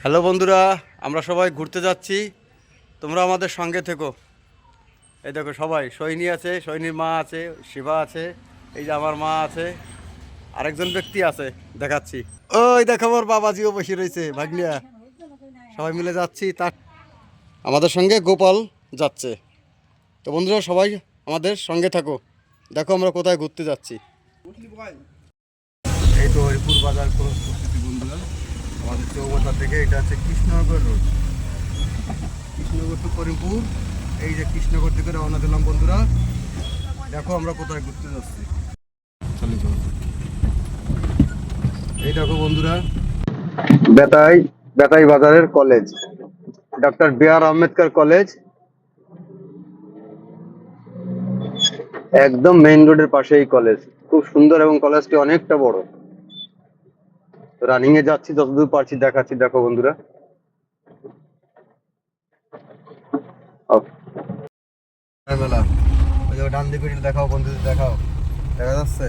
Hello বন্ধুরা, আমরা সবাই ঘুরতে যাচ্ছি, তোমরা আমাদের সঙ্গে থেকো। এই দেখো সবাই, সৈনী আছে, সৈনীর মা আছে, শিবা আছে, এই যে আমার মা আছে, আরেকজন ব্যক্তি আছে, দেখাচ্ছি। ওই দেখো আমার বাবাজিও বসে রয়েছে, ভাগ্নিয়া। সবাই মিলে যাচ্ছি, তার আমাদের সঙ্গে গোপাল যাচ্ছে। তো বন্ধুরা সবাই আমাদের সঙ্গে থাকো, দেখো আমরা কোথায় ঘুরতে যাচ্ছি। এই তো হরিপুর বাজার ক্রস করতেছি বন্ধুরা, আমাদের চৌবাসা থেকে। এটা হচ্ছে কৃষ্ণনগর রোড, কৃষ্ণনগর টু করিমপুর। এই যে কৃষ্ণনগর থেকে রওনা দিলাম বন্ধুরা, দেখো আমরা কোথায় ঘুরতে যাচ্ছি। এই দেখো বন্ধুরা, বেতাই বেতাই বাজারের college, doctor B.R.. Ambedkar college, একদম মেইন রোডের পাশে এই কলেজ। খুব সুন্দর এবং কলেজটি অনেকটা বড়। রানিং এ যাচ্ছি, যতদূর পারছি দেখাচ্ছি। দেখো বন্ধুরা, মেলা, ওই যে ডান দিকে দেখাও বন্ধুদের, দেখাও, দেখা যাচ্ছে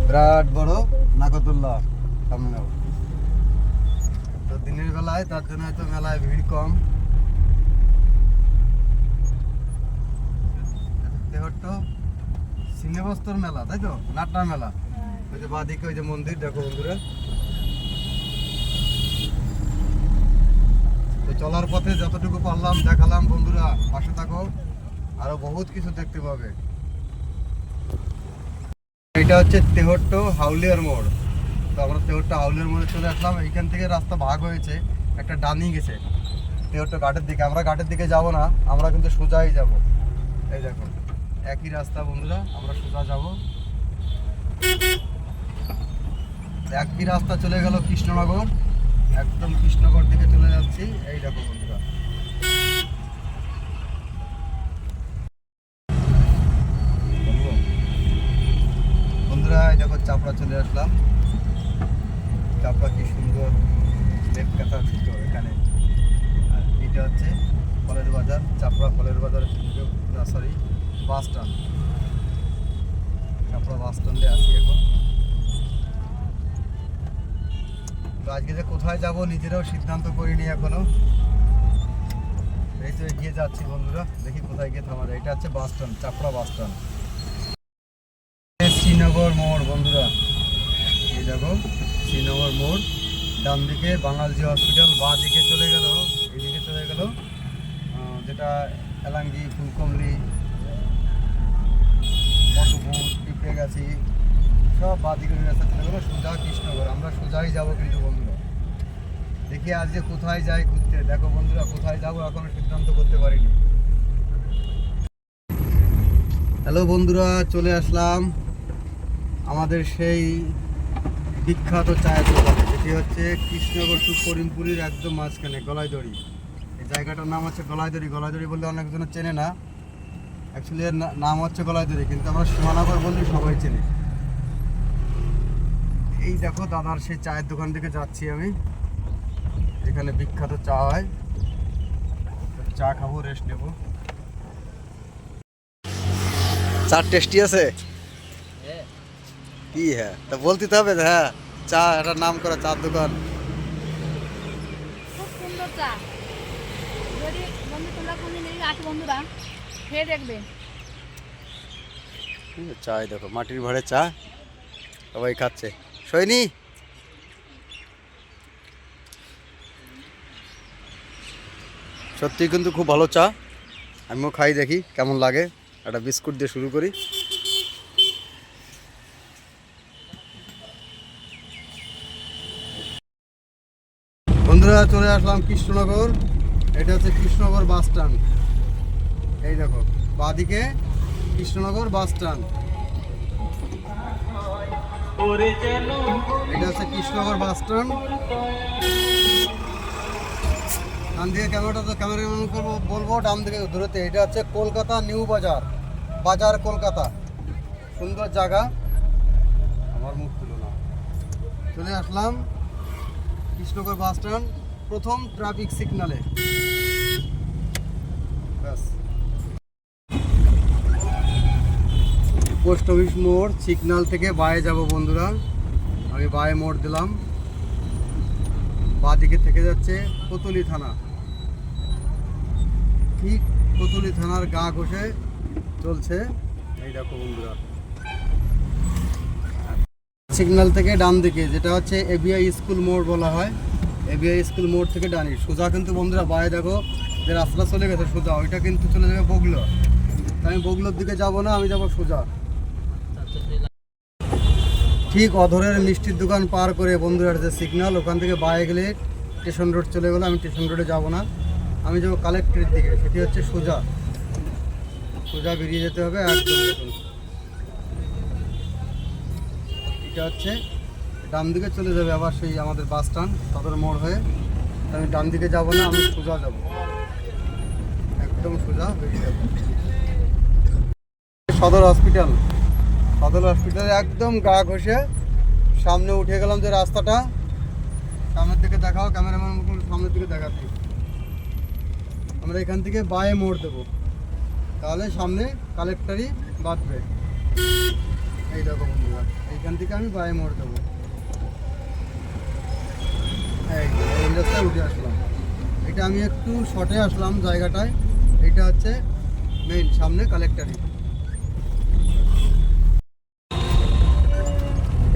বিরাট বড় নাকতুল্লাহ সামনে। তো দিনের বেলায় তার জন্য হয়তো মেলায় ভিড় কম। তেহট্ট সিনেবস্তর মেলা, তাই তো, নাট্টা মেলা। ওই যে বাদিকে ওই যে মন্দির, দেখো বন্ধুরা। তো চলার পথে যতটুকু পারলাম দেখালাম বন্ধুরা, পাশে থাকো, আরো বহুত কিছু দেখতে পাবে। এটা হচ্ছে তেহট্ট হাউলিয়ার মোড়। তো আমরা তেহট্ট হাউলিয়ার মোড়ে চলে আসলাম। এইখান থেকে রাস্তা ভাগ হয়েছে, একটা ডানি গেছে তেহট্ট ঘাটের দিকে। আমরা ঘাটের দিকে যাব না, আমরা কিন্তু সোজাই যাব। এই দেখো একই রাস্তা বন্ধুরা, আমরা সোজা যাব। একই রাস্তা চলে গেল কৃষ্ণনগর, একদম কৃষ্ণনগর দিকে চলে যাচ্ছি। এই দেখো বন্ধুরা, বন্ধুরা এই দেখো চাপড়া চলে আসলাম। চাপড়া কি সুন্দর লেপ কাঁথার ভিতর এখানে। আর এটা হচ্ছে কলেজ বাজার, চাপড়া কলেজ বাজার, না সরি, বাস স্ট্যান্ড। চাপড়া বাস স্ট্যান্ডে আছি এখন। তো আজকে যে কোথায় যাব নিজেরাও সিদ্ধান্ত করিনি এখনো। এই তো এগিয়ে যাচ্ছি বন্ধুরা, দেখি কোথায় গিয়ে থামা যায়। এটা হচ্ছে বাস স্ট্যান্ড, চাপড়া বাস স্ট্যান্ড। শ্রীনগর মোড় বন্ধুরা, এই দেখো শ্রীনগর মোড়। ডান দিকে বাঙালজি হসপিটাল, বাঁ দিকে চলে গেল, এইদিকে চলে গেল যেটা এলাঙ্গি, ফুলকমলি, মধুপুর, পিঁপড়েগাছি, সব বাঁ দিকে রাস্তা চলে গেলো সোজা কৃষ্ণনগর। আমরা সোজাই যাব কিন্তু বন্ধুরা, দেখি আজকে কোথায় যাই ঘুরতে। দেখো বন্ধুরা কোথায় যাবো এখনো সিদ্ধান্ত করতে পারিনি। হ্যালো বন্ধুরা, চলে আসলাম আমাদের সেই বিখ্যাত চায়ের দোকানে, যেটি হচ্ছে কৃষ্ণনগর টু করিমপুরের একদম মাঝখানে, গলাইদড়ি। এই জায়গাটার নাম হচ্ছে গলাইদড়ি। গলাইদড়ি বললে অনেকজন চেনে না, অ্যাকচুয়ালি এর নাম হচ্ছে গলাইদড়ি, কিন্তু আমরা সীমানগর বললে সবাই চেনে। এই দেখো দাদার সেই চায়ের দোকান থেকে যাচ্ছি আমি। এখানে বিখ্যাত চা হয়, চা খাবো, রেস্ট নেবো। চা টেস্টি আছে কি? হ্যাঁ, তা বলতে তো হবে। হ্যাঁ, চা, একটা নাম করা চার দোকান। খুব সুন্দর চা। যদি বন্ধু তোমরা কোনদিন এদিকে আসো বন্ধুরা, খেয়ে দেখবে। চাই দেখো, মাটির ভাড়ে চা, সবাই খাচ্ছে। সৈনী, সত্যি কিন্তু খুব ভালো চা। আমিও খাই, দেখি কেমন লাগে। একটা বিস্কুট দিয়ে শুরু করি। বন্ধুরা চলে আসলাম কৃষ্ণনগর। এটা হচ্ছে কৃষ্ণনগর বাস স্ট্যান্ড। এই দেখো বাঁদিকে কৃষ্ণনগর বাস স্ট্যান্ড। এটা হচ্ছে কৃষ্ণনগর বাস স্ট্যান্ড। ডান দিকে ক্যামেরা করবো, বলবো ডান দিকে দূরতে। এটা হচ্ছে কলকাতা নিউ বাজার, বাজার কলকাতা। সুন্দর জায়গা, আমার মুখ তুলো না। চলে আসলাম কৃষ্ণনগর বাস স্ট্যান্ড, প্রথম ট্রাফিক সিগনালে। ব্যাস, পোস্ট অফিস মোড়, সিগন্যাল থেকে বায়ে যাব বন্ধুরা। আমি বায়ে মোড় দিলাম। বাঁদিকে থেকে যাচ্ছে কোতলি থানা। ঠিক কোতলি থানার গা ঘষে চলছে। এই দেখো বন্ধুরা, সিগন্যাল থেকে ডান দিকে যেটা হচ্ছে এবিআই স্কুল মোড় বলা হয়, এবিআই স্কুল মোড় থেকে ডানি সোজা কিন্তু বন্ধুরা বাইরে দেখো যে রাস্তাটা চলে গেছে সোজা, ওইটা কিন্তু চলে যাবে বগলো। আমি বগলোর দিকে যাব না, আমি যাব সোজা। ঠিক অধরের মিষ্টির দোকান পার করে বন্ধুরা যে সিগন্যাল, ওখান থেকে বাইরে গেলে স্টেশন রোড চলে গেলো। আমি স্টেশন রোডে যাব না, আমি যাবো কালেক্টরের দিকে, সেটি হচ্ছে সোজা সোজা বেরিয়ে যেতে হবে একদম। দেখুন এটা হচ্ছে ডান দিকে চলে যাবে আবার সেই আমাদের বাস স্ট্যান্ড সদর মোড় হয়ে। আমি ডান দিকে যাব না, আমি সোজা যাব, একদম সোজা বেরিয়ে যাব। সদর হসপিটাল, সদর হসপিটালে একদম গা ঘষে সামনে উঠে গেলাম। যে রাস্তাটা সামনের দিকে দেখাও, ক্যামেরাম্যান সামনের দিকে দেখাচ্ছি। আমরা এখান থেকে বাঁয়ে মোড় দেবো, তাহলে সামনে কালেক্টরই বাঁধবে। এই দেখো বন্ধুরা, এইখান থেকে আমি বাঁয়ে মোড় দেবো। এই রাস্তায় উঠে আসলাম। এটা আমি একটু শর্টে আসলাম জায়গাটায়। এটা হচ্ছে মেইন সামনে কালেক্টরই।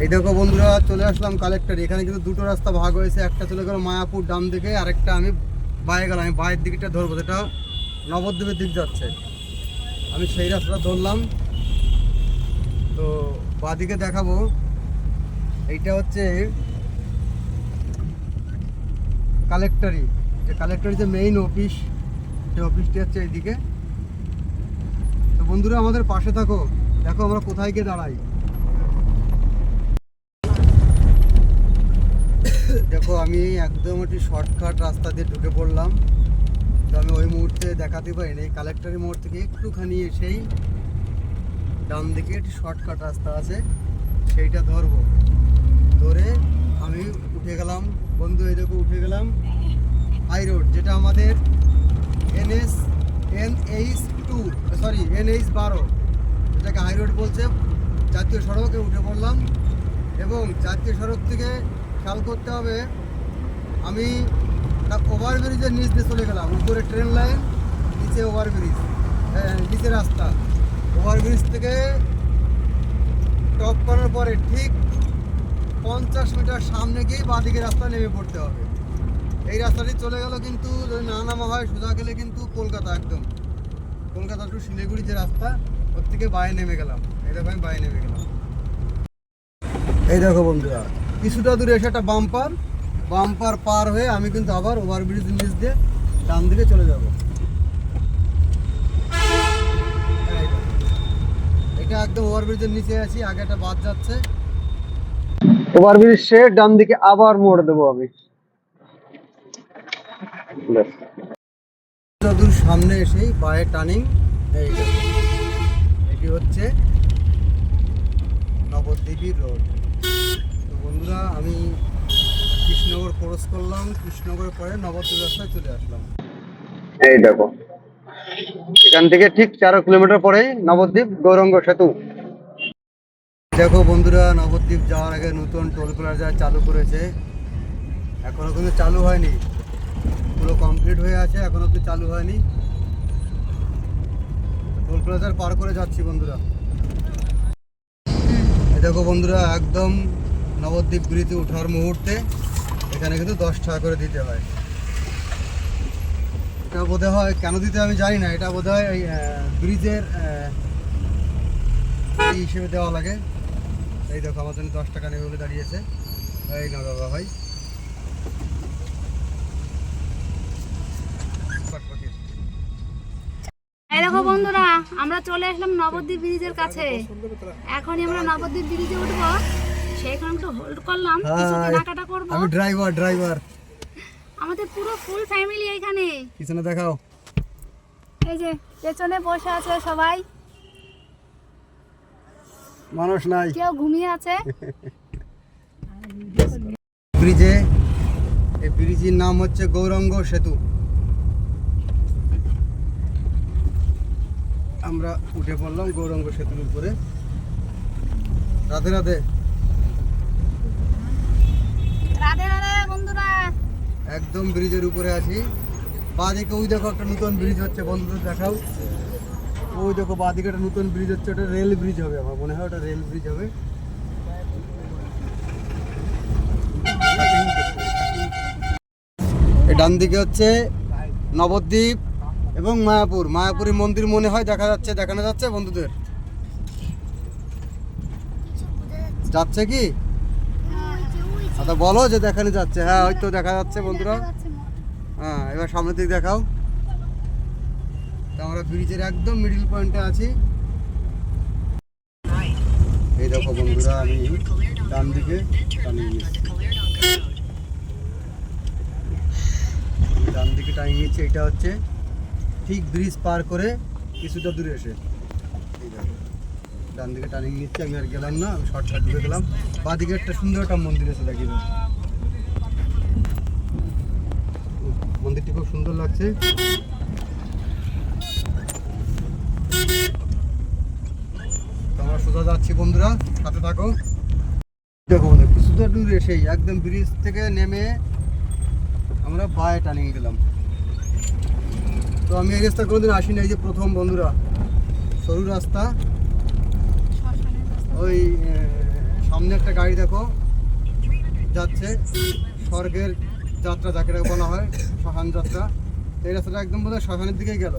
এই দেখো বন্ধুরা, চলে আসলাম কালেক্টর। এখানে কিন্তু দুটো রাস্তা ভাগ হয়েছে, একটা চলে গেল মায়াপুর ডান দিকে, আরেকটা আমি বাইরে গেলাম। আমি বাইরের দিকটা ধরবো, যেটা নবদ্বীপের দিক যাচ্ছে, আমি সেই রাস্তাটা ধরলাম। তো বাদিকে দেখাবো, এইটা হচ্ছে কালেক্টরি, যে কালেক্টরি যে মেইন অফিস, সেই অফিসটি হচ্ছে এইদিকে। তো বন্ধুরা আমাদের পাশে থাকো, দেখো আমরা কোথায় গিয়ে দাঁড়াই। দেখো আমি একদম একটি শর্টকাট রাস্তা দিয়ে ঢুকে পড়লাম। তো আমি ওই মুহূর্তে দেখাতে পারিনি, এই কালেক্টরি মোড় থেকে একটুখানি এসেই ডান দিকে একটি শর্টকাট রাস্তা আছে, সেইটা ধরবো। ধরে আমি উঠে গেলাম বন্ধু, এই দেখো উঠে গেলাম হাই রোড, যেটা আমাদের NH12, যেটাকে হাই রোড বলছে। জাতীয় সড়কে উঠে পড়লাম এবং জাতীয় সড়ক থেকে খেয়াল করতে হবে, আমি ওভারব্রিজের নিচ দিয়ে চলে গেলাম। উপরে ট্রেন লাইন, নিচে ওভারব্রিজ, নিচে রাস্তা। ওভারব্রিজ থেকে টপ করার পরে ঠিক 50 মিটার সামনে গিয়ে বাঁদিকে রাস্তা নেমে পড়তে হবে। এই রাস্তাটি চলে গেল, কিন্তু যদি না নামা হয় সোজা গেলে কিন্তু কলকাতা, একদম কলকাতা টু শিলিগুড়ি যে রাস্তা, ওর থেকে বাইরে নেমে গেলাম। এই দেখো আমি বাইরে নেমে গেলাম। এই দেখো বন্ধুরা, কিছুটা দূরে এসে একটা বাম্পার পার হয়ে আমি কিন্তু আবার ওভারব্রিজ নিচ দিয়ে ডান দিকে চলে যাব। এটা একদম ওভারব্রিজের নিচে আছি, আগে একটা বাস যাচ্ছে, ওভারব্রিজ সে ডান দিকে আবার মোড় দেবো আমি। যদুর সামনে এসেই বাঁয়ে টার্নিং, এই দেখো এটি হচ্ছে নবদ্বীপের রোড। তো বন্ধুরা আমি কৃষ্ণনগর ক্রস করলাম, কৃষ্ণনগরের পরে নবদ্বীপ রাস্তায় চলে আসলাম। এই দেখো এখান থেকে ঠিক 4 কিলোমিটার পরেই নবদ্বীপ গৌরাঙ্গ সেতু। দেখো বন্ধুরা, নবদ্বীপ যাওয়ার আগে নতুন টোল প্লাজা চালু করেছে, এখনো কিন্তু চালু হয়নি, পুরো কমপ্লিট হয়ে আছে, এখনো অব্দি চালু হয়নি। টোল প্লাজার পার করে যাচ্ছি বন্ধুরা। এই দেখো বন্ধুরা, একদম নবদ্বীপ ব্রিজে ওঠার মুহূর্তে এখানে কিন্তু 10 টাকা করে দিতে হয়। এটা বোধ হয় কেন দিতে আমি জানি না, এটা বোধ হয় এই ব্রিজের এই হিসেবে দেওয়া লাগে। এই দেখো আমার জন্য 10 টাকা নেবে বলে দাঁড়িয়েছে। এই না দাদা ভাই, এই দেখো বন্ধুরা, আমরা চলে আসলাম নবদ্বীপ ব্রিজের কাছে। এখনই আমরা নবদ্বীপ ব্রিজে উঠবো, সেইখানে একটু হোল্ড করলাম, কিছু কেনাকাটা করবো। আমি ড্রাইভার আমাদের পুরো ফুল ফ্যামিলি এইখানে। পিছনে দেখাও, এই যে পেছনে বসে আছে সবাই, মানুষ নাই, কেউ ঘুমিয়ে আছে। ব্রিজে, এই ব্রিজের নাম হচ্ছে গৌরাঙ্গ সেতু। আমরা উঠে পড়লাম গৌরাঙ্গ সেতুর উপরে। রাধে রাধে রাধে রাধে বন্ধুরা, একদম ব্রিজের উপরে আছি। বাঁদিকে ওই দেখো একটা নতুন ব্রিজ হচ্ছে, বন্ধুদের দেখাও। ওই দেখো বাঁদিকে একটা নতুন ব্রিজ হচ্ছে, ওটা রেল ব্রিজ হবে, আমার মনে হয় ওটা রেল ব্রিজ হবে। এই ডান দিকে হচ্ছে নবদ্বীপ এবং মায়াপুর, মায়াপুরের মন্দির মনে হয় দেখানো যাচ্ছে বন্ধুদের। যাচ্ছে কি আচ্ছা বলো যে দেখানো যাচ্ছে। হ্যাঁ হয়তো দেখা যাচ্ছে বন্ধুরা। হ্যাঁ এবার সামনের দিক দেখাও। তো আমরা ব্রিজের একদম মিডল পয়েন্টে আছি। এই দেখো বন্ধুরা, আমি ডান দিকে ডান দিকে টাইম নিচ্ছে। এটা হচ্ছে ঠিক ব্রিজ পার করে কিছুটা দূরে এসে এই দেখো ডান দিকে টার্নিং নিচ্ছে। আমি আর গেলাম না, আমি শর্টকাট ঢুকে গেলাম। বাঁদিকে একটা সুন্দর একটা মন্দির আছে, দেখি মন্দিরটি খুব সুন্দর লাগছে। তো আমরা সোজা যাচ্ছি বন্ধুরা, সাথে থাকো। দেখো বন্ধু কিছুটা দূর এসেই একদম ব্রিজ থেকে নেমে আমরা বাঁয়ে টার্নিং দিলাম। তো আমি এই রাস্তা কোনোদিন আসি না, এই যে প্রথম বন্ধুরা। সরু রাস্তা, ওই সামনে একটা গাড়ি দেখো যাচ্ছে, স্বর্গের যাত্রা যাকে বলা হয়, শ্মশান যাত্রা। এই রাস্তাটা একদম বোধহয় শ্মশানের দিকেই গেল।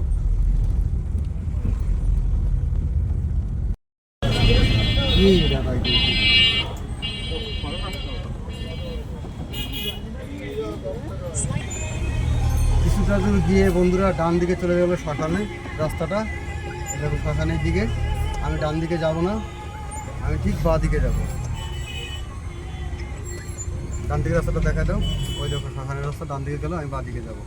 কিছুটা দূর গিয়ে বন্ধুরা ডান দিকে চলে গেল শ্মশানে রাস্তাটা। দেখো শ্মশানের দিকে। আমি ডান দিকে যাব না, আমি ঠিক বাঁ দিকে যাব। ডান দিকে রাস্তাটা দেখা দাও, ওই দেখো শ্মশানের রাস্তা ডান দিকে গেল, আমি বাঁ দিকে যাব।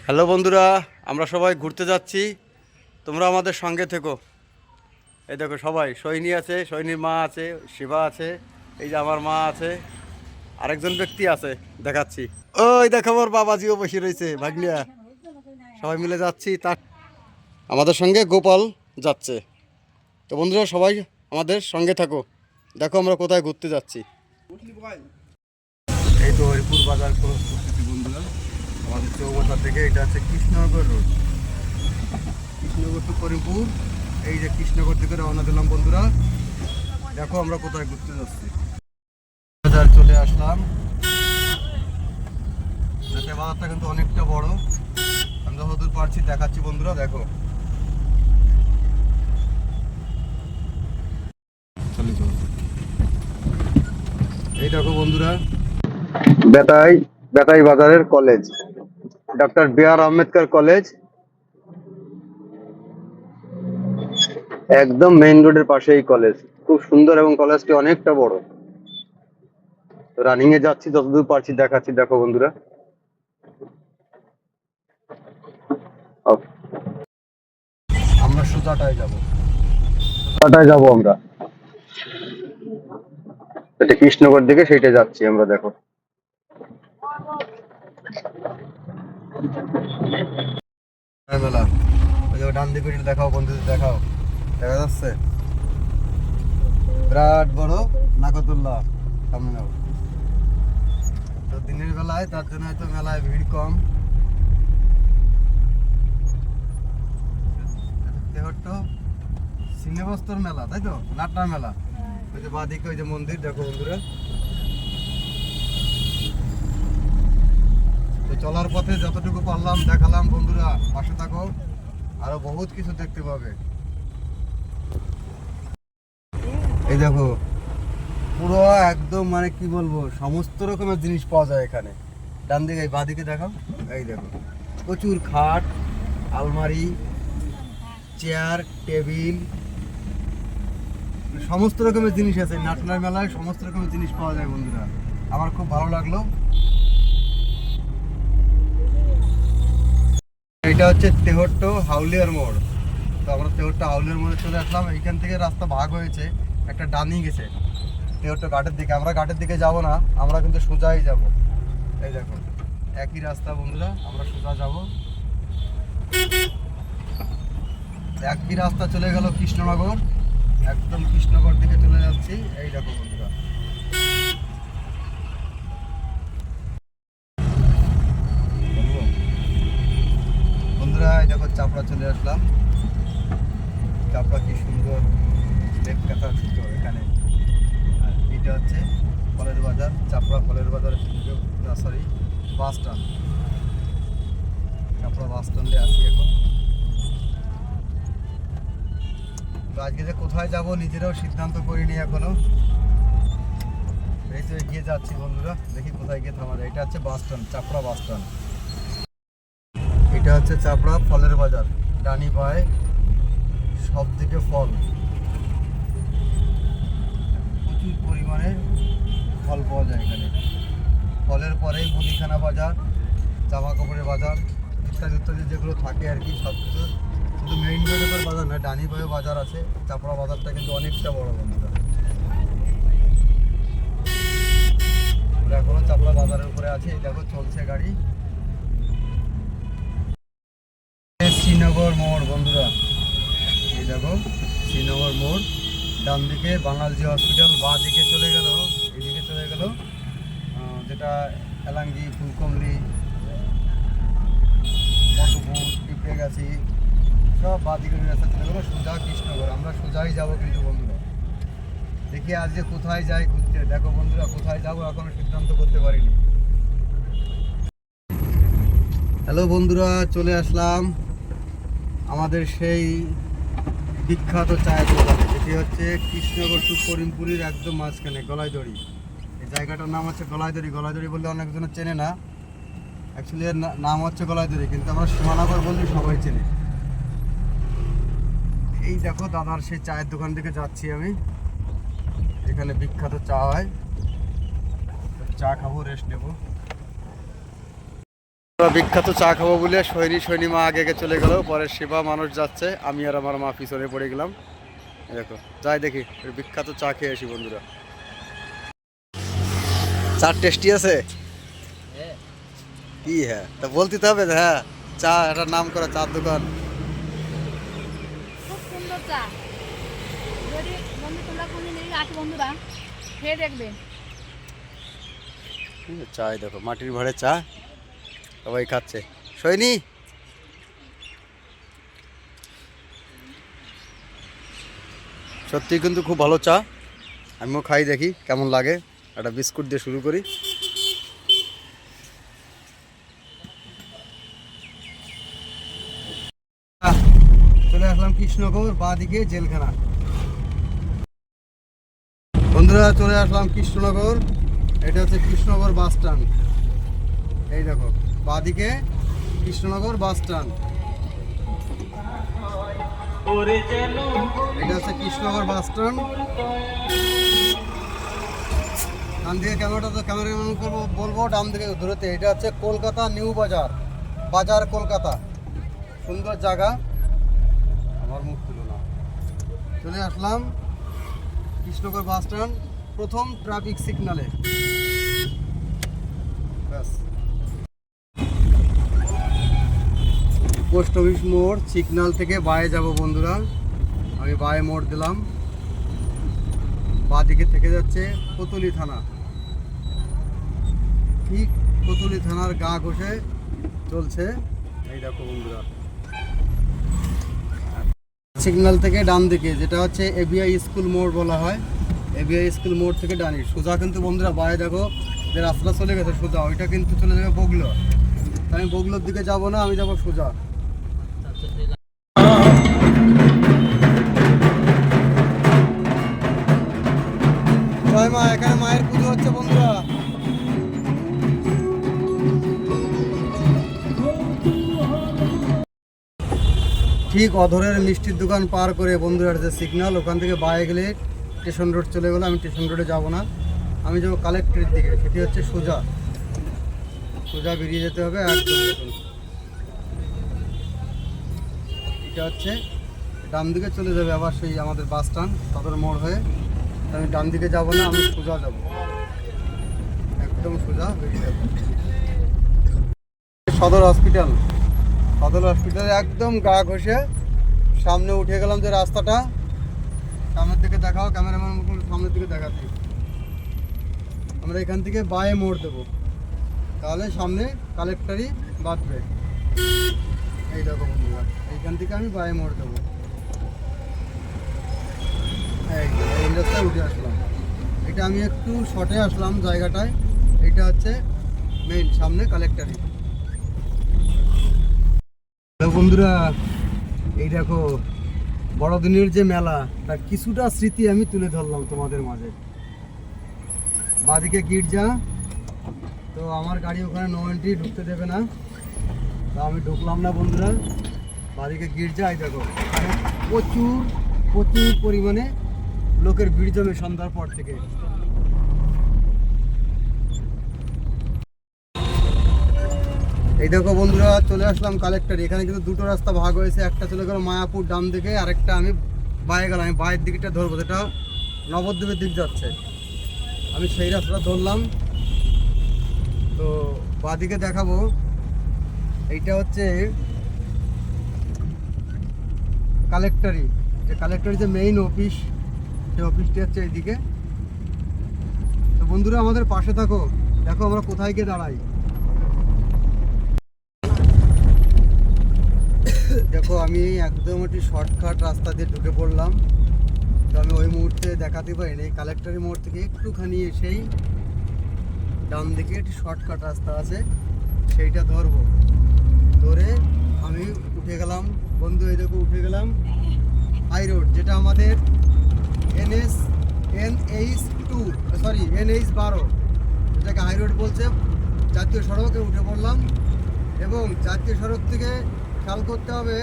হ্যালো বন্ধুরা, আমরা সবাই ঘুরতে যাচ্ছি, তোমরা আমাদের সঙ্গে থেকো। এই দেখো সবাই, সৈনী আছে, সৈনীর মা আছে, শিবা আছে, এই যে আমার মা আছে, আরেকজন ব্যক্তি আছে দেখাচ্ছি। ওই দেখো আমার বাবাজিও বসে রয়েছে, ভাগ্নিয়া। সবাই মিলে যাচ্ছি। তার আমাদের সঙ্গে গোপাল যাচ্ছে। তো বন্ধুরা সবাই আমাদের সঙ্গে থাকো, দেখো আমরা কোথায় ঘুরতে যাচ্ছি। এই তো হরিপুর বাজার ক্রস করতেছি বন্ধুরা, আমাদের চৌমাথা থেকে। এটা হচ্ছে কৃষ্ণনগর রোড, কৃষ্ণনগর টু করিমপুর। এই যে কৃষ্ণনগর থেকে রওনা দিলাম বন্ধুরা, দেখো আমরা কোথায় ঘুরতে যাচ্ছি। বাজার চলে আসলাম। বাজারটা কিন্তু অনেকটা বড়, আমি যতদূর পারছি দেখাচ্ছি বন্ধুরা। দেখো এই দেখো বন্ধুরা, বেতাই বাজারের college, doctor B.R.. Ambedkar college, একদম মেইন রোডের পাশে এই কলেজ। খুব সুন্দর এবং কলেজটি অনেকটা বড়। রানিং এ যাচ্ছি, যতদূর পারছি দেখাচ্ছি। দেখো বন্ধুরা, আমরা সোজাটায় যাব আমরা। এটা কৃষ্ণনগর দিকে, সেইটা যাচ্ছি আমরা। দেখো মেলা, ডান দিকে দেখাও বন্ধুদের, দেখাও, দেখা যাচ্ছে বিরাট বড় নাগরদোল্লা সামনে। তো দিনের বেলায় তার জন্য হয়তো মেলায় ভিড় কম। সিনেবস্তর মেলা, তাই তো, নাট্টা মেলা। ওই যে বাঁদিকে ওই যে মন্দির, দেখো বন্ধুরা। তো চলার পথে যতটুকু পারলাম দেখালাম বন্ধুরা, পাশে থাকো, আরো বহুত কিছু দেখতে পাবে। এই দেখো পুরো একদম মানে কি বলবো, সমস্ত রকমের জিনিস পাওয়া যায় এখানে। ডান দিকে, এই বাঁদিকে দেখাও। এই দেখো প্রচুর খাট, আলমারি, চেয়ার, টেবিল, সমস্ত রকমের জিনিস আছে। নাটনার মেলায় সমস্ত রকমের জিনিস পাওয়া যায় বন্ধুরা, আমার খুব ভালো লাগলো। এটা হচ্ছে তেহট্ট হাউলিয়ার মোড়। তো আমরা তেহট্ট হাউলিয়ার মোড়ে চলে আসলাম। এইখান থেকে রাস্তা ভাগ হয়েছে, একটা ডানি গেছে তেহট্ট ঘাটের দিকে। আমরা ঘাটের দিকে যাব না, আমরা কিন্তু সোজাই যাব। এই দেখো একই রাস্তা বন্ধুরা, আমরা সোজা যাব। একই রাস্তা চলে গেল কৃষ্ণনগর, একদম কৃষ্ণনগর দিকে চলে যাচ্ছি। এই দেখো বন্ধুরা, চাপড়া চলে আসলাম। চাপড়া কি সুন্দর লেক কাটা ছিল এখানে। আর এটা হচ্ছে ফলের বাজার, চাপড়া ফলের বাজার, না সরি বাস স্ট্যান্ড। চাপড়া বাস স্ট্যান্ডে আছি এখন। তো আজকে যে কোথায় যাব নিজেরাও সিদ্ধান্ত করিনি এখনো। এই তো এগিয়ে যাচ্ছি বন্ধুরা, দেখি কোথায় গিয়ে থামা যায়। এটা হচ্ছে বাস স্ট্যান্ড, চাপড়া বাস স্ট্যান্ড। এটা হচ্ছে চাপড়া ফলের বাজার। ডানি ভাই সব দিকে ফল, প্রচুর পরিমাণে ফল পাওয়া যায় এখানে। ফলের পরেই মুদিখানা বাজার, জামা কাপড়ের বাজার ইত্যাদি ইত্যাদি যেগুলো থাকে আর কি, সব কিছু। শুধু মেইন রোডের বাজার নয়, ডানি ভাইও বাজার আছে। চাপড়া বাজারটা কিন্তু অনেকটা বড় বন্ধুরা। আমরা এখনো চাপড়া বাজারের উপরে আছে। এই দেখো চলছে গাড়ি। শ্রীনগর মোড় বন্ধুরা, এই দেখো শ্রীনগর মোড়। ডান দিকে বাঙালজি হসপিটাল, বাঁ দিকে চলে গেল, এদিকে চলে গেল যেটা এলাঙ্গি, ফুলকমলি, মধুপুর, পিঁপড়েগাছি, সব বাঁ দিকে রাস্তা চলে গেলো সোজা কৃষ্ণনগর। আমরা সোজাই যাব কিন্তু বন্ধুরা। দেখি আজকে কোথায় যাই ঘুরতে। দেখো বন্ধুরা কোথায় যাবো এখনো সিদ্ধান্ত করতে পারিনি। হ্যালো বন্ধুরা, চলে আসলাম আমাদের সেই বিখ্যাত চায়ের দোকানে, যেটি হচ্ছে কৃষ্ণনগর টু করিমপুরের একদম মাঝখানে গলাইদড়ি। এই জায়গাটার নাম হচ্ছে গলাইদড়ি। গলাইদড়ি বললে অনেকজন চেনে না, অ্যাকচুয়ালি এর নাম হচ্ছে গলাইদড়ি, কিন্তু আমরা সীমানগর বললে সবাই চেনে। এই দেখো দাদার সেই চায়ের দোকান থেকে যাচ্ছি আমি। এখানে বিখ্যাত চা হয়, চা খাবো, রেস্ট নেবো। বিখ্যাত চা খাবো বলে সৈনী মা আগে আগে চলে গেল, পরে শিবা মানুষ যাচ্ছে, আমি আর আমার মা পিছনে পড়ে গেলাম। দেখো যাই দেখি বিখ্যাত চা খেয়ে আসি বন্ধুরা। চা টেস্টি আছে কি? হ্যাঁ, তা বলতে তো হবে। হ্যাঁ, চা একটা নাম করা চার দোকান, খুব সুন্দর চা। যদি বন্ধু তোমরা কোনদিন এদিকে আসো বন্ধুরা, খেয়ে দেখবে। চা দেখো মাটির ভাড়ে চা, সবাই খাচ্ছে। সৈনী সত্যি কিন্তু খুব ভালো চা, আমিও খাই দেখি কেমন লাগে। একটা বিস্কুট দিয়ে শুরু করি। চলে আসলাম কৃষ্ণনগর, বাঁ দিকে জেলখানা। বন্ধুরা চলে আসলাম কৃষ্ণনগর। এটা হচ্ছে কৃষ্ণনগর বাস স্ট্যান্ড। এই দেখো বাঁ দিকে কৃষ্ণনগর বাস স্ট্যান্ড। এটা হচ্ছে কৃষ্ণনগর বাস স্ট্যান্ড। ডান দিকে ক্যামেরাম্যান করবো বলবো, ডান দিকে দূরতে। এটা হচ্ছে কলকাতা নিউ বাজার, বাজার কলকাতা। সুন্দর জায়গা, আমার মুখ তুলো না। চলে আসলাম কৃষ্ণনগর বাস স্ট্যান্ড, প্রথম ট্রাফিক সিগনালে। ব্যাস, পোস্ট অফিস মোড় সিগন্যাল থেকে বায়ে যাব বন্ধুরা। আমি বায়ে মোড় দিলাম। বাঁ দিকে থেকে যাচ্ছে কোতলি থানা। ঠিক কোতলি থানার গা ঘষে চলছে। এই দেখো বন্ধুরা, সিগন্যাল থেকে ডান দিকে যেটা হচ্ছে এবিআই স্কুল মোড় বলা হয়। এবিআই স্কুল মোড় থেকে ডানি সোজা কিন্তু বন্ধুরা বায়ে দেখো যে রাস্তাটা চলে গেছে সোজা, ওইটা কিন্তু চলে যাবে বগলো। আমি বগলোর দিকে যাব না, আমি যাব সোজা। জয় মা, এখানে মায়ের পুজো হচ্ছে বন্ধুরা। ঠিক অধরের মিষ্টির দোকান পার করে বন্ধুরা যে সিগন্যাল, ওখান থেকে বায়ে গেলে স্টেশন রোড চলে গেলো। আমি স্টেশন রোডে যাব না, আমি যাবো কালেক্টরের দিকে। সেটি হচ্ছে সোজা সোজা বেরিয়ে যেতে হবে একদম। এটা হচ্ছে ডান দিকে চলে যাবে আবার সেই আমাদের বাস স্ট্যান্ড সদর মোড় হয়ে। আমি ডান দিকে যাব না, আমি সোজা যাব, একদম সোজা বেরিয়ে যাব। সদর হসপিটাল, সদর হসপিটালে একদম গা ঘষে সামনে উঠে গেলাম। যে রাস্তাটা সামনের দিকে দেখাও, ক্যামেরাম্যান সামনের দিকে দেখাচ্ছি। আমরা এখান থেকে বায়ে মোড় দেবো, তাহলে সামনে কালেক্টরি বাঁধবে। এই দেখো বন্ধুরা, এইখান থেকে আমি বায়ে মোড় দেবো। এই রাস্তায় উঠে আসলাম। এটা আমি একটু শর্টে আসলাম জায়গাটায়। এটা হচ্ছে মেইন সামনে কালেক্টরি। বন্ধুরা এই দেখো বড়দিনের যে মেলা তার কিছুটা স্মৃতি আমি তুলে ধরলাম তোমাদের মাঝে। বাদিকে গির্জা, তো আমার গাড়ি ওখানে নো এন্ট্রি ঢুকতে দেবে না, তো আমি ঢুকলাম না বন্ধুরা। বাদিকে গির্জা, এই দেখো প্রচুর প্রচুর পরিমাণে লোকের ভিড় জমে সন্ধ্যার পর থেকে। এই দেখো বন্ধুরা চলে আসলাম কালেক্টর। এখানে কিন্তু দুটো রাস্তা ভাগ হয়েছে, একটা চলে গেল মায়াপুর ডান দিকে, আরেকটা আমি বায়ে গেলাম। আমি বায়ের দিকটা ধরবো, যেটা নবদ্বীপের দিক যাচ্ছে, আমি সেই রাস্তাটা ধরলাম। তো বাদিকে দেখাবো, এইটা হচ্ছে কালেক্টরি। যে কালেক্টরি যে মেইন অফিস, সেই অফিসটি হচ্ছে এইদিকে। তো বন্ধুরা আমাদের পাশে থাকো, দেখো আমরা কোথায় গিয়ে দাঁড়াই। দেখো আমি একদম একটি শর্টকাট রাস্তা দিয়ে ঢুকে পড়লাম। তো আমি ওই মুহূর্তে দেখাতে পারিনি, এই কালেক্টরি মোড় থেকে একটুখানি এসেই ডান দিকে একটি শর্টকাট রাস্তা আছে, সেইটা ধরবো। ধরে আমি উঠে গেলাম বন্ধু, এই দেখো উঠে গেলাম হাই রোড, যেটা আমাদের NH12, যেটাকে হাই রোড বলছে, জাতীয় সড়কে উঠে পড়লাম। এবং জাতীয় সড়ক থেকে খেয়াল করতে হবে,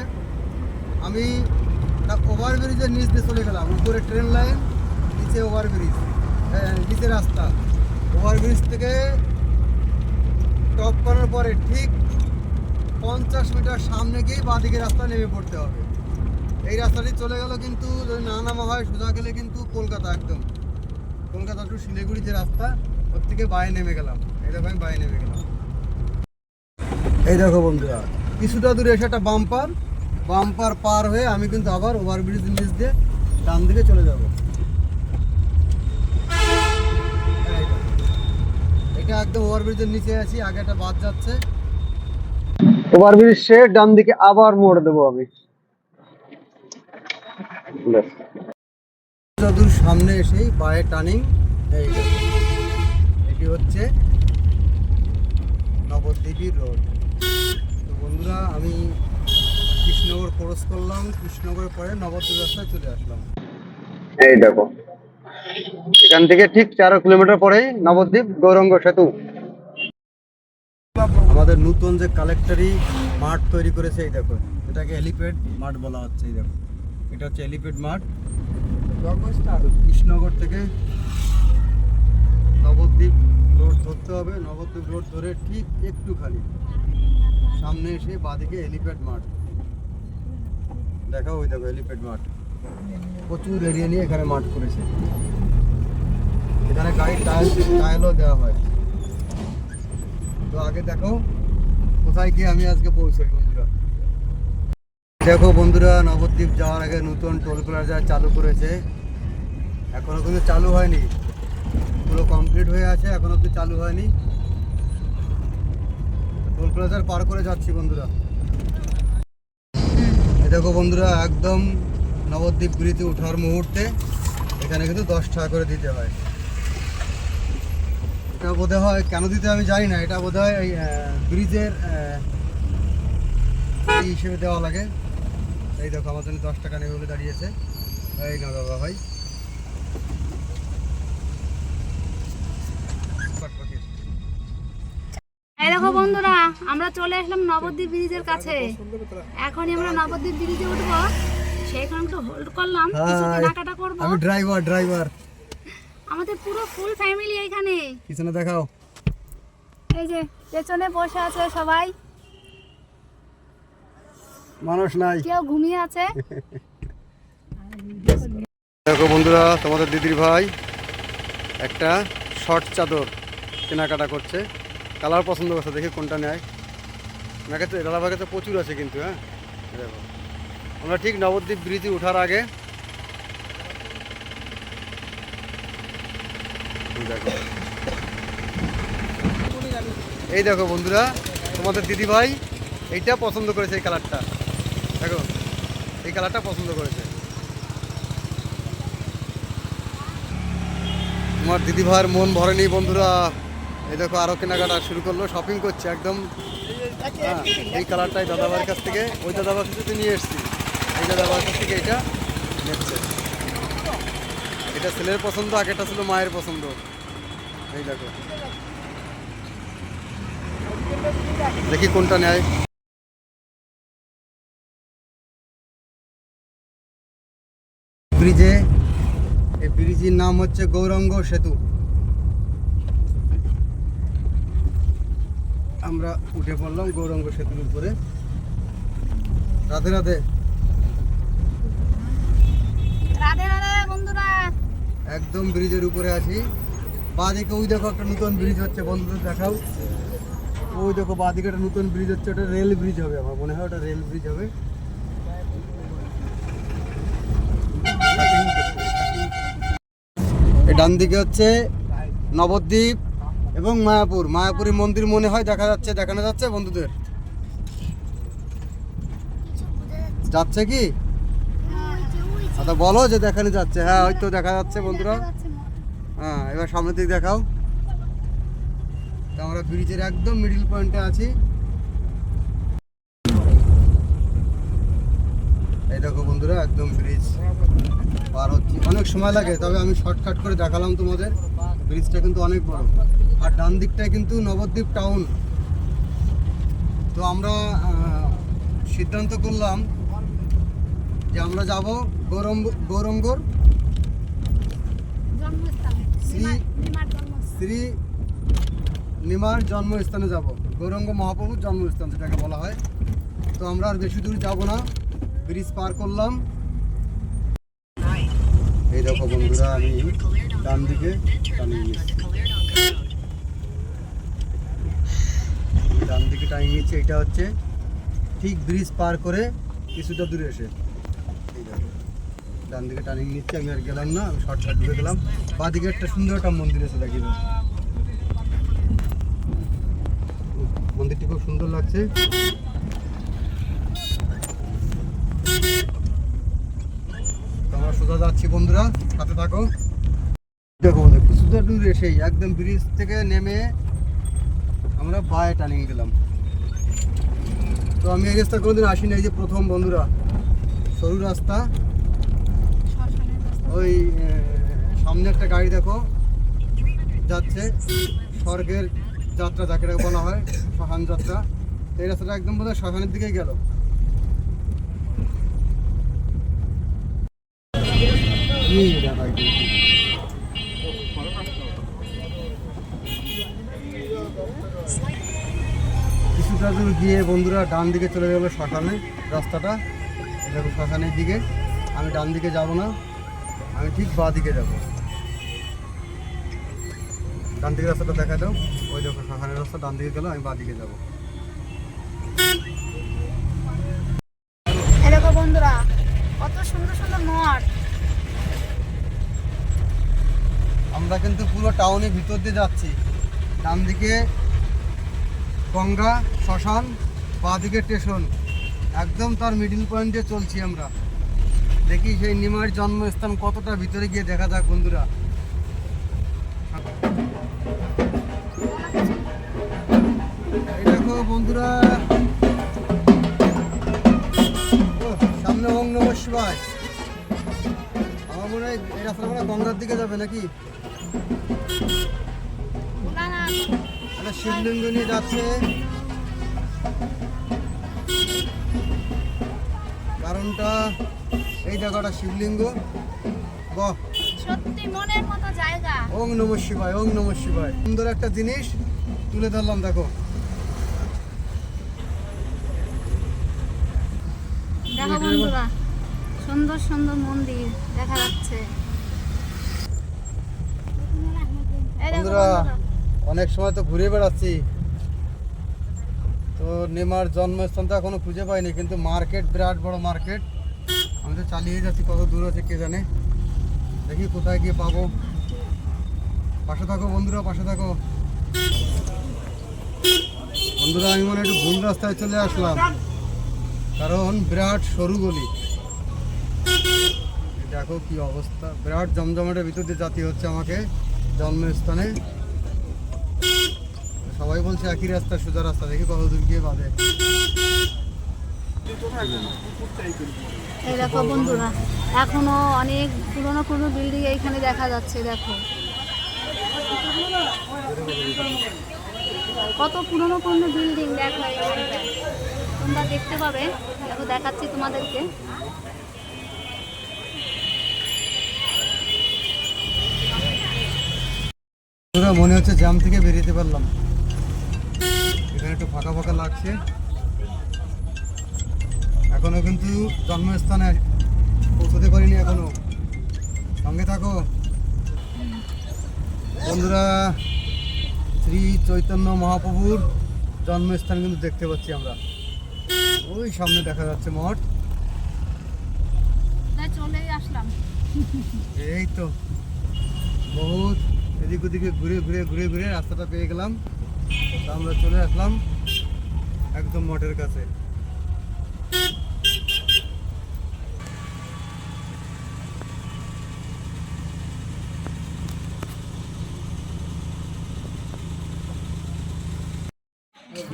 আমি ওভারব্রিজের নিচ দিয়ে চলে গেলাম। উপরে ট্রেন লাইন, নিচে ওভারব্রিজ, নিচে রাস্তা। ওভারব্রিজ থেকে টপ করার পরে ঠিক 50 মিটার সামনে গিয়ে বাঁদিকে রাস্তা নেমে পড়তে হবে। এই রাস্তাটি চলে গেল, কিন্তু যদি না নামা হয় সোজা গেলে কিন্তু কলকাতা, একদম কলকাতা টু শিলিগুড়ি যে রাস্তা, ওর থেকে বায়ে নেমে গেলাম। এই দেখো আমি বায়ে নেমে গেলাম। এই দেখো বন্ধুরা কিছুটা দূরে এসে একটা বাম্পার পার হয়ে আমি কিন্তু আবার ওভারব্রিজ নিচ দিয়ে ডান দিকে চলে যাব। এটা একদম ওভারব্রিজের নিচে আছি, আগে একটা বাস যাচ্ছে, ওভারব্রিজ সে ডান দিকে আবার মোড় দেবো আমি। যদুর সামনে এসেই বায়ে টার্নিং, এই দেখো এটি হচ্ছে নবদ্বীপী রোড। তো বন্ধুরা আমি কৃষ্ণনগর ক্রস করলাম, কৃষ্ণনগরের পরে নবদ্বীপ রাস্তায় চলে আসলাম। এই দেখো এখান থেকে ঠিক 4 কিলোমিটার পরেই নবদ্বীপ গৌরাঙ্গ সেতু। আমাদের নতুন যে কালেক্টরি মাঠ তৈরি করেছে, এই দেখো এটাকে এলিপ্যাড মাঠ বলা হচ্ছে। এই দেখো এটা হচ্ছে এলিপ্যাড মাঠ। কৃষ্ণনগর থেকে নবদ্বীপ রোড ধরতে হবে, নবদ্বীপ রোড ধরে ঠিক একটুখানি সামনে এসে বাঁদিকে এলিপ্যাড মাঠ দেখা। ওই দেখো এলিপ্যাড মাঠ, প্রচুর এরিয়া নিয়ে এখানে মাঠ করেছে। এখানে গাড়ির টায়ারও দেওয়া হয়। তো আগে দেখো কোথায় গিয়ে আমি আজকে পৌঁছাই বন্ধুরা। দেখো বন্ধুরা নবদ্বীপ যাওয়ার আগে নতুন টোল প্লাজা চালু করেছে, এখনো কিন্তু চালু হয়নি, পুরো কমপ্লিট হয়ে আছে, এখনো অব্দি চালু হয়নি। টোল প্লাজার পার করে যাচ্ছি বন্ধুরা। দেখো বন্ধুরা একদম নবদ্বীপ ব্রিজে ওঠার মুহূর্তে এখানে কিন্তু 10 টাকা করে দিতে হয়। এটা বোধ হয় কেন দিতে আমি জানি না, এটা বোধ হয় এই ব্রিজের হিসেবে দেওয়া লাগে। এই দেখো আমার জন্য 10 টাকা নেবে বলে দাঁড়িয়েছে। এই না দাদা ভাই, এই দেখো বন্ধুরা আমরা চলে আসলাম নবদ্বীপ ব্রিজের কাছে। এখনই আমরা নবদ্বীপ ব্রিজে উঠবো, সেইখানে একটু হোল্ড করলাম, কিছু কেনাকাটা করবো। আমি ড্রাইভার, আমাদের পুরো ফুল ফ্যামিলি এইখানে। পিছনে দেখাও, এই যে পেছনে বসে আছে সবাই, মানুষ নাই, কেউ ঘুমিয়ে আছে। দেখো বন্ধুরা তোমাদের দিদির ভাই একটা শর্ট চাদর কেনাকাটা করছে, কালার পছন্দ করছে, দেখি কোনটা নেয়। আমার কাছে দাদাভাই কাছে প্রচুর আছে কিন্তু। হ্যাঁ দেখো আমরা ঠিক নবদ্বীপ ব্রিজে ওঠার আগে দেখো, এই দেখো বন্ধুরা তোমাদের দিদিভাই এইটা পছন্দ করেছে, এই কালারটা দেখো, এই কালারটা পছন্দ করেছে। আমার দিদি ভাইয়ের মন ভরেনি বন্ধুরা, এই দেখো আরো কেনাকাটা শুরু করলো, শপিং করছে একদম। হ্যাঁ, এই কালারটাই দাদাভাইয়ের কাছ থেকে, ওই দাদাভাইয়ের কাছ থেকে নিয়ে এসেছি, এই দাদাভাইয়ের কাছ থেকে এটা নিচ্ছে। এটা ছেলের পছন্দ, আগেটা ছিল মায়ের পছন্দ। এই দেখো, দেখি কোনটা নেয়। ব্রিজে, এই ব্রিজের নাম হচ্ছে গৌরাঙ্গ সেতু। আমরা উঠে পড়লাম গৌরাঙ্গ সেতুর উপরে। রাধে রাধে। রাধে রাধে বন্ধুরা। একদম ব্রিজের উপরে আছি। বাঁদিকে ওই দেখো একটা নতুন ব্রিজ হচ্ছে, বন্ধুদের দেখাও। ওই দেখো বাঁদিকে একটা নতুন ব্রিজ হচ্ছে, ওটা রেল ব্রিজ হবে, আমার মনে হয় ওটা রেল ব্রিজ হবে। এই ডান দিকে হচ্ছে নবদ্বীপ এবং মায়াপুর, মায়াপুরী মন্দির মনে হয় দেখা যাচ্ছে, দেখানো যাচ্ছে বন্ধুদের। যাচ্ছে কি? আচ্ছা বলো যে দেখানো যাচ্ছে। হ্যাঁ হয়তো দেখা যাচ্ছে বন্ধুরা। হ্যাঁ, এবার সামনের দিকে দেখাও। তো আমরা ব্রিজের একদম মিডল পয়েন্টে আছি। এই দেখো বন্ধুরা, একদম ব্রিজ পার হচ্ছি। অনেক সময় লাগে, তবে আমি শর্টকাট করে দেখালাম তোমাদের। ব্রিজটা কিন্তু অনেক বড়, আর ডান দিকটায় কিন্তু নবদ্বীপ টাউন। তো আমরা সিদ্ধান্ত করলাম যে আমরা যাব গৌরঙ্গর শ্রী নিমার জন্মস্থানে যাব, গৌরাঙ্গ মহাপ্রভুর জন্মস্থান যেটাকে বলা হয়। তো আমরা আর বেশি দূর যাব না, ব্রিজ পার করলাম। এই দেখো বন্ধুরা, আমি ডান দিকে টানিয়ে নিচ্ছি, ডান দিকে টানিয়ে নিচ্ছি। এটা হচ্ছে ঠিক ব্রিজ পার করে কিছুটা দূরে এসে, এই দেখো ডান দিকে টানিয়ে নিচ্ছি। আমি আর গেলাম না, আমি শর্টকাট ঢুকে গেলাম। বাঁদিকে একটা সুন্দর একটা মন্দির আছে, দেখি মন্দিরটি খুব সুন্দর লাগছে। আমরা সোজা যাচ্ছি বন্ধুরা, সাথে থাকো। দেখো বন্ধু, কিছুটা দূর এসেই একদম ব্রিজ থেকে নেমে আমরা বায়ে টার্নিং দিলাম। তো আমি এই রাস্তা কোনোদিন আসিনি, এই যে প্রথম বন্ধুরা। সরু রাস্তা, ওই সামনে একটা গাড়ি দেখো যাচ্ছে, স্বর্গের যাত্রা যাকে বলা হয়, শ্মশান যাত্রা। এই রাস্তাটা একদম বোধহয় শ্মশানের দিকেই গেল। কিছুটা দূর গিয়ে বন্ধুরা ডান দিকে চলে গেল শ্মশানে রাস্তাটা। দেখো শ্মশানের দিকে, আমি ডান দিকে যাব না, আমি ঠিক বাঁ দিকে যাব। ডান দিকে রাস্তাটা দেখা দাও, ওই দেখো শ্মশানের রাস্তা ডান দিকে গেল, আমি বাঁ দিকে যাব। দেখো বন্ধুরা, কত সুন্দর সুন্দর মঠ। আমরা কিন্তু পুরো টাউনের ভিতর দিয়ে যাচ্ছি। ডান দিকে গঙ্গা, শ্মশান, বাঁ দিকে স্টেশন, একদম তার মিডিল পয়েন্টে চলছি আমরা। দেখি সেই নিমার জন্মস্থান কতটা ভিতরে গিয়ে দেখা যাক বন্ধুরা। এই দেখো বন্ধুরা, সামনে ওং নমঃ শিবায়। আমার মনে হয় এই রাস্তাটা মনে হয় গঙ্গার দিকে যাবে নাকি। একটা শিবলিঙ্গ নিয়ে যাচ্ছে, কারণটা এই জায়গাটা শিবলিঙ্গ। বাহ, সত্যি মনের মতো জায়গা। ওং নমঃ শিবায়, ওং নমঃ শিবায়। সুন্দর একটা জিনিস তুলে ধরলাম, দেখো। দেখো বন্ধুরা, সুন্দর সুন্দর মন্দির দেখা যাচ্ছে। বন্ধুরা, অনেক সময় তো ঘুরে বেড়াচ্ছি, তো নেমার জন্মস্থানটা এখনো খুঁজে পাইনি, কিন্তু মার্কেট বিরাট বড় মার্কেট। আমি তো চালিয়ে যাচ্ছি, কত দূর আছে কে জানে। দেখি কোথায় গিয়ে পাবো। পাশে থাকো বন্ধুরা, পাশে থাকো। বন্ধুরা আমি মনে একটু ভুল রাস্তায় চলে আসলাম, কারণ বিরাট সরু গলি। দেখো কি অবস্থা, বিরাট জমজমাটের ভিতর দিয়ে জাতি হচ্ছে আমাকে জন্মস্থানে। সবাই বলছে একই রাস্তা, সোজা রাস্তা, দেখি কত দূর গিয়ে বাঁধে। এই দেখো বন্ধুরা, এখনো অনেক পুরনো পুরনো বিল্ডিং এইখানে দেখা যাচ্ছে। দেখো কত পুরনো পুরনো বিল্ডিং, দেখো এইখানটায় তোমরা দেখতে পাবে। দেখো দেখাচ্ছি তোমাদেরকে। মনে হচ্ছে জ্যাম থেকে বেরিয়ে পারলাম, এখানে একটু ফাঁকা ফাঁকা লাগছে। এখনো কিন্তু জন্মস্থানে পৌঁছতে পারিনি এখনো, সঙ্গে থাকো বন্ধুরা। শ্রী চৈতন্য মহাপ্রভুর জন্মস্থান কিন্তু দেখতে পাচ্ছি আমরা, ওই সামনে দেখা যাচ্ছে মঠ। চলেই আসলাম, এই তো বহুত এদিক ওদিকে ঘুরে ঘুরে ঘুরে ঘুরে রাস্তাটা পেয়ে গেলাম, তা আমরা চলে আসলাম একদম মঠের কাছে।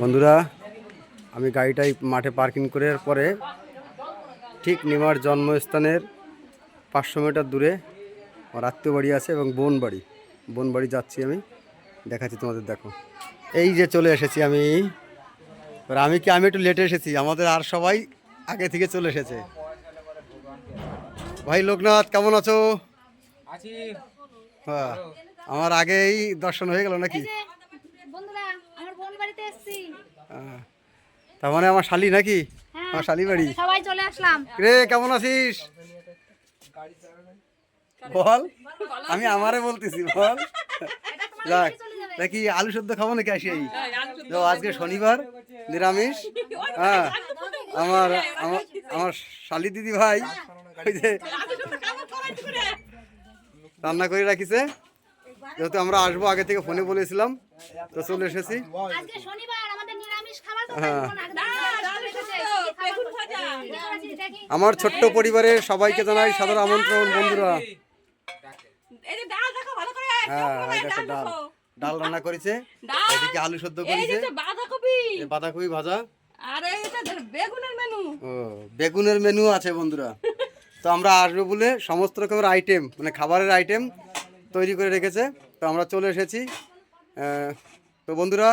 বন্ধুরা আমি গাড়িটাই মাঠে পার্কিং করার পরে ঠিক নিমার জন্মস্থানের 500 মিটার দূরে আমার আত্মীয় বাড়ি আছে এবং বোন বাড়ি যাচ্ছি আমি, দেখাচ্ছি তোমাদের। দেখো এই যে চলে এসেছি আমি। আমি একটু লেটে এসেছি, আমাদের আর সবাই আগে থেকে চলে এসেছে। ভাই লোকনাথ কেমন আছো? হ্যাঁ, আমার আগেই দর্শন হয়ে গেল নাকি? বন্ধুরা আমার বোন বাড়িতে এসেছি। তার মানে আমার শালি নাকি? আমার শালি বাড়ি। সবাই চলে আসলাম। রে কেমন আছিস বল, আমি আমারে বলতেছি বল। যাক দেখি আলু সেদ্ধ খাবো নাকি আসি? আজকে শনিবার নিরামিষ। হ্যাঁ, আমার আমার আমার শালি দিদি ভাই ওই যে রান্না করে রাখিছে, যেহেতু আমরা আসবো আগে থেকে ফোনে বলেছিলাম, তো চলে এসেছি। হ্যাঁ, আমার ছোট্ট পরিবারের সবাইকে জানাই সাদর আমন্ত্রণ বন্ধুরা। হ্যাঁ, দেখো ডাল রান্না করেছে, এদিকে আলু সেদ্ধ করেছে, বাঁধাকপি ভাজা, ও বেগুনের মেনু আছে বন্ধুরা। তো আমরা আসবো বলে সমস্ত রকমের আইটেম, মানে খাবারের আইটেম তৈরি করে রেখেছে, তো আমরা চলে এসেছি। তো বন্ধুরা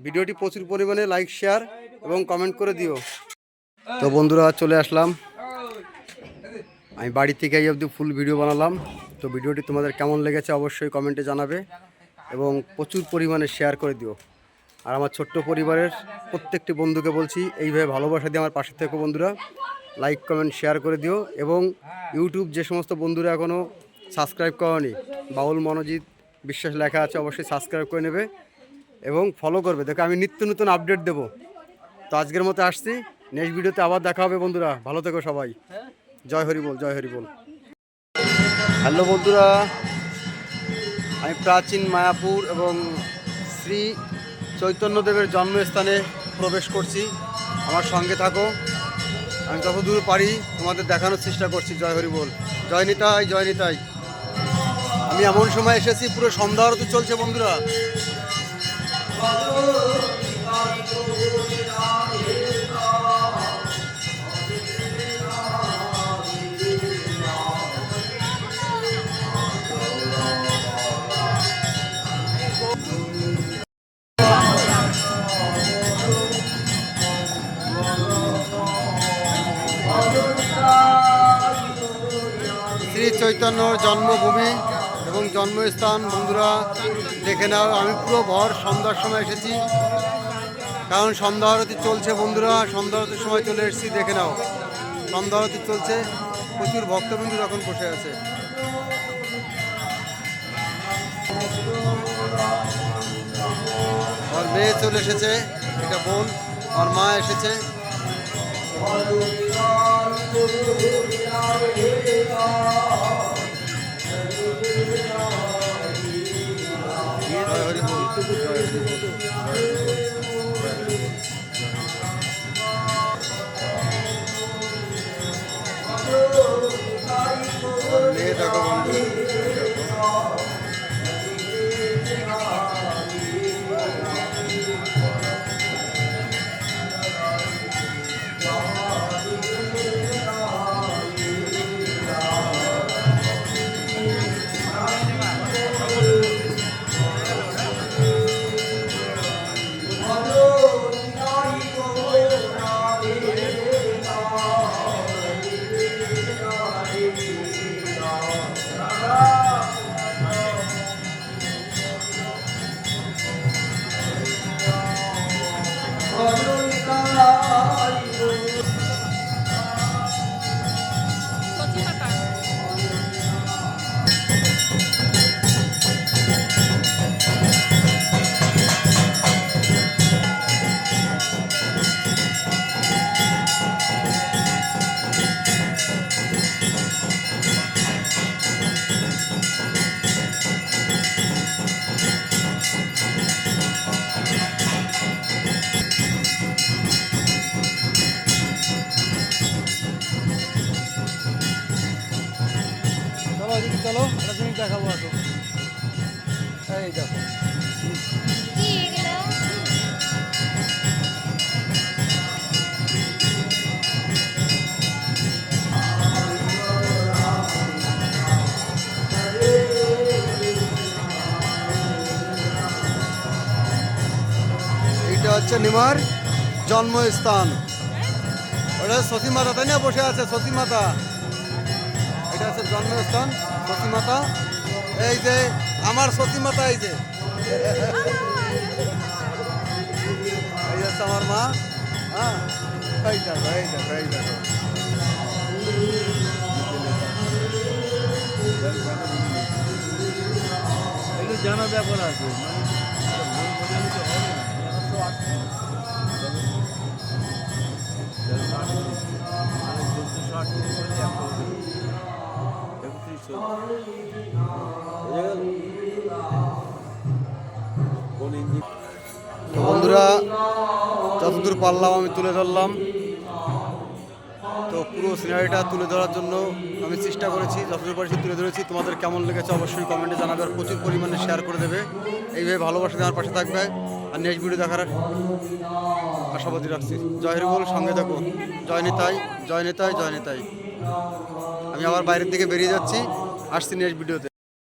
ভিডিওটি প্রচুর পরিমাণে লাইক শেয়ার এবং কমেন্ট করে দিও। তো বন্ধুরা চলে আসলাম, আমি বাড়ি থেকে এই অবধি ফুল ভিডিও বানালাম। তো ভিডিওটি তোমাদের কেমন লেগেছে অবশ্যই কমেন্টে জানাবে এবং প্রচুর পরিমাণে শেয়ার করে দিও। আর আমার ছোট্ট পরিবারের প্রত্যেকটি বন্ধুকে বলছি এইভাবে ভালোবাসা দিয়ে আমার পাশে থেকো বন্ধুরা, লাইক কমেন্ট শেয়ার করে দিও। এবং ইউটিউব যে সমস্ত বন্ধুরা এখনও সাবস্ক্রাইব করনি, বাউল মনোজিৎ বিশ্বাস লেখা আছে, অবশ্যই সাবস্ক্রাইব করে নেবে এবং ফলো করবে। দেখো আমি নিত্য নতুন আপডেট দেবো। তো আজকের মতো আসছি, নেক্সট ভিডিওতে আবার দেখা হবে বন্ধুরা, ভালো থেকো সবাই। জয় হরি বল, জয় হরি বল। হ্যালো বন্ধুরা, আমি প্রাচীন মায়াপুর এবং শ্রী চৈতন্যদেবের জন্মস্থানে প্রবেশ করছি, আমার সঙ্গে থাকো। আমি যতদূর পারি তোমাদের দেখানোর চেষ্টা করছি। জয় হরি বল, জয় নিতাই, জয় নিতাই। আমি এমন সময় এসেছি পুরো সন্ধ্যা আরতি চলছে বন্ধুরা। শ্রী চৈতন্যর জন্মভূমি এবং জন্মস্থান বন্ধুরা দেখে নাও। আমি পুরো ভর সন্ধ্যার সময় এসেছি, কারণ সন্ধ্যা আরতি চলছে বন্ধুরা। সন্ধ্যা আরতির সময় চলে এসেছি, দেখে নাও সন্ধ্যা আরতি চলছে, প্রচুর ভক্তবিন্দু এখন বসে আছে। আমার মেয়ে চলে এসেছে, এটা বোন, আমার মা এসেছে। হরি বল, দেখো বন্ধু, এই দেখো। চলো এদিকে চলো, একটা জিনিস দেখাবো আসো। এই দেখো, এইটা হচ্ছে নিমার জন্মস্থান। ওটা সতী মাতা, তাই না? বসে আছে সতী মাতা। এটা হচ্ছে জন্মস্থান সতী মাতা। এই যে আমার সতী মাতা, এই যে এই হচ্ছে আমার মা। হ্যাঁ, এই দেখো, এই দেখো, এই দেখো। একটু জানার ব্যাপার আছে, তো বন্ধুরা, যতদূর পারলাম আমি তুলে ধরলাম। তো পুরো সিনারিটা তুলে ধরার জন্য আমি চেষ্টা করেছি, যতদূর পারছি তুলে ধরেছি। তোমাদের কেমন লেগেছে অবশ্যই কমেন্টে জানাবে, আর প্রচুর পরিমাণে শেয়ার করে দেবে। এইভাবে ভালোবাসা দিয়ে আমার পাশে থাকবে, আর নেক্সট ভিডিও দেখার আশাবাদী রাখছি। জয় হরি বল, সঙ্গে থাকো। জয় নিতাই, জয় নিতাই, জয় নিতাই। আমি আবার বাইরের দিকে বেরিয়ে যাচ্ছি, আসছি নেক্সট ভিডিওতে।